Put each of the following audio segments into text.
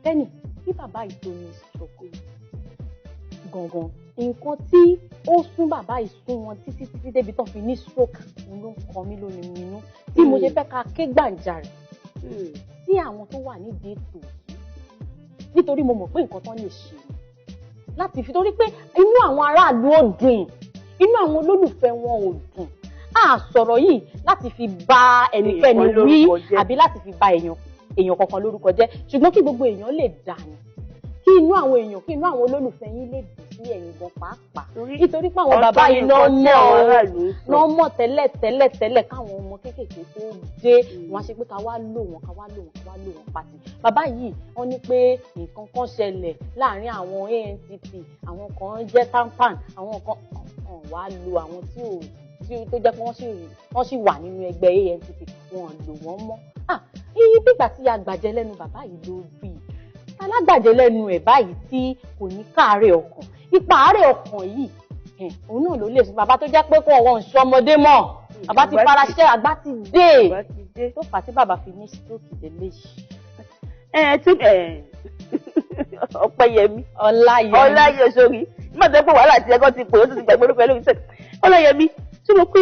Tẹ́nì kí bàbá yìí tó ní stroke gangan nǹkan tí ó sún bàbá yìí sún wọn títí débi tó fi ní stroke ló ń kọ mí lónìí nínú tí mo ṣe fẹ́ ká ké gbàǹjarè sí àwọn tó wà nídìí ètò yìí nítorí mo mọ̀ pé nǹkan tán lè ṣe láti fi torí pé inú àwọn aráàlú ò dùn inú àwọn olólùfẹ́ wọn ò dùn a sọ̀rọ̀ yìí láti fi bà ẹnikẹ́ni wí àbí láti fi bà èèyàn kankan lórúkọ jẹ́ ṣùgbọ́n kí gbogbo èèyàn lè dà ní kí inú àwọn èèyàn kí inú àwọn olólùfẹ́ yín lè dùn sí ẹ̀yin gan pàápàá nítorí pé àwọn bàbá yìí náà mọ̀ tẹ́lẹ̀ káwọn ọmọ kéékèèké tó dé wọn ṣe pé ká wá lò wọn pàtì bàbá yìí wọ́n ní pé nǹkan kan ṣẹlẹ̀ láàrin àwọn ANTP àwọn kan jẹ́ tampan àwọn kan wá lo àwọn tí tó jẹ́ pé wọ́n sì wà nínú ẹgbẹ́ ANTP wọn lò wọ́n mọ́ iye bígbà tí agbàjẹ lẹ́nu bàbá yìí ló rí alágbàjẹ lẹ́nu ẹ̀ báyìí tí kò ní káàárẹ̀ ọkàn ipa àárẹ̀ ọkàn yìí òun náà ló lè sọ bàbá tó jẹ́ pé kó ọwọ́ ń ṣe ọmọdé mọ́ bàbá ti faraṣẹ́ àgbà ti dé tó fà á tí bàbá fi ní stroke délé yìí. Ọpẹ́yẹmí Ọláyẹmí sórí nígbà tó pé wàhálà tí ẹgbọ́n ti pè ó ti gbàgbé orúkọ ẹlòmíì sẹ́ẹ̀ Ọláyẹmí tí mo pé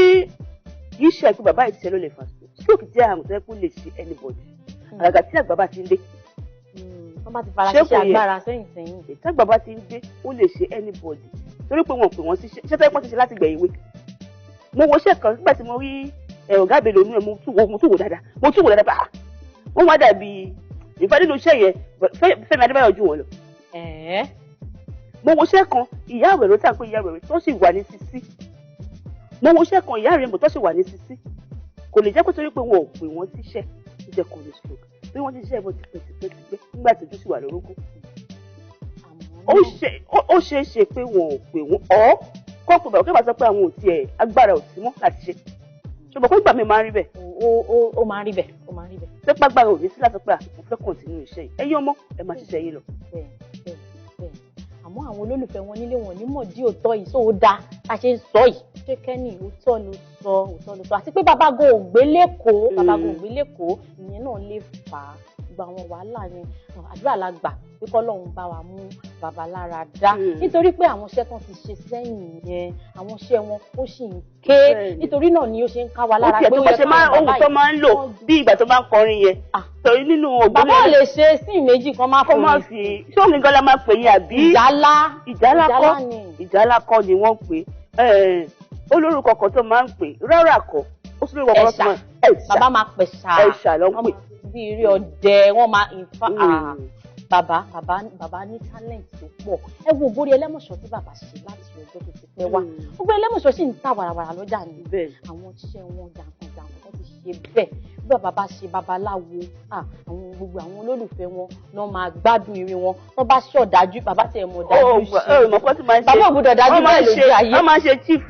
kì í ṣe àìpé bàbá ìtìṣẹ́ ló lè fà stroke jẹ́ àrùn tó yẹ kó lè ṣe anybody àgàgà tí àgbà bá ti ń dé. Wọ́n bá ti faraṣẹ́ agbára sẹ́yìn. Tí àgbà bá ti ń dé ó lè ṣe anybody torí pé wọn pè wọ́n sí iṣẹ́ tó yẹ kó ti ṣe láti gbẹ̀ ìwé. Mo wo iṣẹ́ kan nígbà tí mo rí ọ̀gá àbẹ̀lẹ̀ onú ẹ̀ mo tún wò dáadáa bá wọ́n wá dàbí ìfẹ́ nínú iṣẹ́ yẹn Fẹ́mi Adébáyọ̀ ju wọn lọ. Mo wo iṣẹ́ kan ìyá àwẹ̀rẹ̀ tí a pè ìyá àwẹ̀rẹ̀ tó sì wà ní sisi. Mo wo iṣẹ́ kan ìyá rẹ̀ tó sì wà ní sisi. Kò lè jẹ́ pé torí pé wọn ò pè wọ́n síṣẹ́ tó jẹ́ kò ní stroke bí wọ́n ti ṣiṣẹ́ ìbọn tipẹ́ nígbà tí ojú sì wà lórúkọ. Ó ṣeé ṣe pé wọn ò pè wọ́n kọ́ pé bàbá kí wọ́n sọ pé àwọn ò tiẹ̀ agbára ò sí mọ́ láti ṣe. Ṣùgbọ́n pé ìgbà mi máa ń rí bẹ́ẹ̀. Ó máa ń rí bẹ́ẹ̀. Ṣé pàgbára ò ní sí láti pé mo fẹ́ kọ̀ǹtínú iṣẹ́ yìí ẹ̀yin ọmọ ẹ máa ṣiṣẹ́ yín lọ. Àmọ́ àwọn olólùfẹ́ wọn nílé wọn nímọ̀ dí òótọ́ yìí sóò dáa tá a ṣe ń sọ yìí. Ṣé kẹ́ni òótọ́ ló sọ àti pé bàbá gan ò gbé lẹ́kọ̀ọ́ ìyẹn náà lè fà á gba àwọn wàhálà yẹn àdúrà la gbà pé kọ́lọ́run bá wa mú bàbá lára dá nítorí pé àwọn iṣẹ́ tán ti ṣe sẹ́yìn yẹn àwọn iṣẹ́ wọn ó sì ń ké nítorí náà ni ó ṣe ń ká wa lára pé ó yẹ káwọn ohun tó máa ń lò bí ìgbà tó máa ń kọrin yẹn torí nínú ògbólẹ̀ bàbá ò lè ṣe sí méjì kan máa fọwọ́ sí ṣé omi gan la máa pè yín àbí ìjálá kọ́ ni wọ́n pè olórúkọ kan tó máa ń pè rárá kọ́ ó sì lórúkọ kan tó máa ń bàbá máa pè ẹ̀ṣà ló ń pè bí eré ọdẹ wọ́n máa bàbá ní talent tó pọ̀ ẹ wo Ògbórí Ẹlẹ́mọ̀ṣọ́ tí bàbá ṣe láti ọjọ́ tó ti pẹ́ wá Ògbórí Ẹlẹ́mọ̀ṣọ́ sì ń ta wàràwàrà lọ́jà ní àwọn iṣẹ́ wọn jàǹkànjàǹkàn tó ti ṣe bẹ́ẹ̀ bí bàbá bá ṣe babaláwo àwọn gbogbo àwọn olólùfẹ́ wọn náà máa gbádùn eré wọn tó bá ṣọ̀dájú bàbá tiẹ̀ mọ̀ dájú ṣe bàbá òbúdọ̀ dájú bẹ́ẹ̀ lójú ayé. wọ́n máa ṣe chief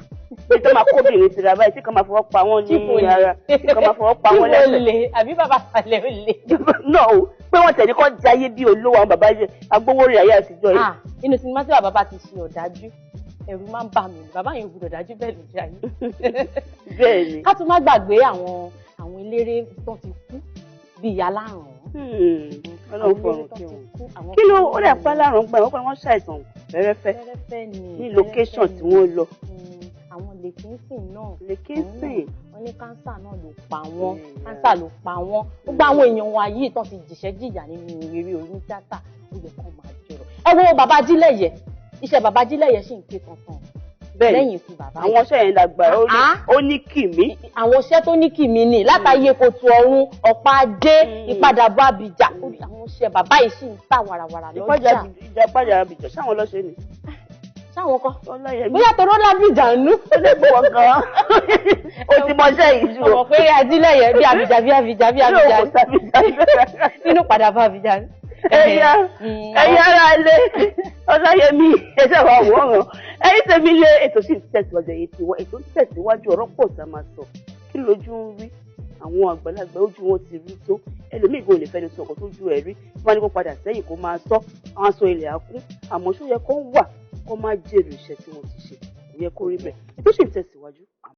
bí tó máa kóbìnrin ti ra báyìí tí kan máa fọwọ́ pa wọ́n ní ara tí kan máa fọwọ́ pa wọ́n lẹ́sẹ̀. tí mo lè àbí bàbá sàlẹ̀ ò lè. náà o pé wọ́n tẹ̀lé kọ́ jayé bí olówó àwọn bàbá yẹn agbówórí ayé àtijọ́ yìí. inú sinimá tí bàbá bá ti ṣe ọ̀dájú ẹ̀rù máa ń bà mí bàbá yẹn òbúdọ̀ dájú bẹ́ẹ̀ lójú ayé. bẹ́ẹ̀ ni. ká tún má gbàgbé àwọn eléré tó ti kú bíi Aláràn. Ọlọ́run fọ̀rùn kí wọn. kí ló ó dẹ̀ pẹ́ Aláràn gbà wọ́n ṣàìsàn fẹ́rẹ́fẹ́ ní location tí wọ́n lọ. àwọn lèkínsìn náà wọ́n ní kánsà náà ló pa wọ́n gbogbo àwọn èèyàn wa yìí tán ti jìṣẹ́ jìyà nínú eré orí tíátà ó yẹ kán máa jọrọ ẹ wo bàbá Ajílẹ̀yẹ iṣẹ́ bàbá Ajílẹ̀yẹ sì ń ké tantan lẹ́yìn ikú bàbá yìí àwọn iṣẹ́ yẹn dàgbà ó ní kìmí àwọn iṣẹ́ tó ní kìmí ni látàyè Kòtò Ọ̀run Ọ̀pá Adé Ìpadàbọ̀ Abìjà àwọn iṣẹ́ bàbá yìí sì ń tà wàràwàrà lọ́jà ìpadà Abìjà sáwọn lọ́sẹ̀ ni sáwọn kan bóyá tọrọ lábìjà nú ó lè bọ̀ wọ́n gan o ti mọṣẹ́ yìí ju ọmọ pé Ajílẹ̀yẹ bí Abìjà nínú Ìpadàbọ̀ Abìjà ni. ẹ̀yà ara ilé Ọláyẹmí ẹ̀ṣẹ̀ wà wọ́n ẹ̀yìn tẹ̀mí lé ètò sí tẹ̀síwájú ètò tẹ̀síwájú ọ̀rọ̀ pọ̀ tá a máa sọ kí lójú ń rí àwọn àgbàlagbà ojú wọn ti rí tó ẹlòmíì kò lè fẹ́ni sọ ọkọ̀ tó ju ẹ̀ rí wọ́n ní kó padà sẹ́yìn kó máa sọ àwọn aṣọ ilẹ̀ àkún àmọ́ ṣó yẹ kó wà kó má jèrè iṣẹ́ tí wọ́n ti ṣe kò yẹ kó rí bẹ́ẹ̀ ètò sì tẹ̀síwájú.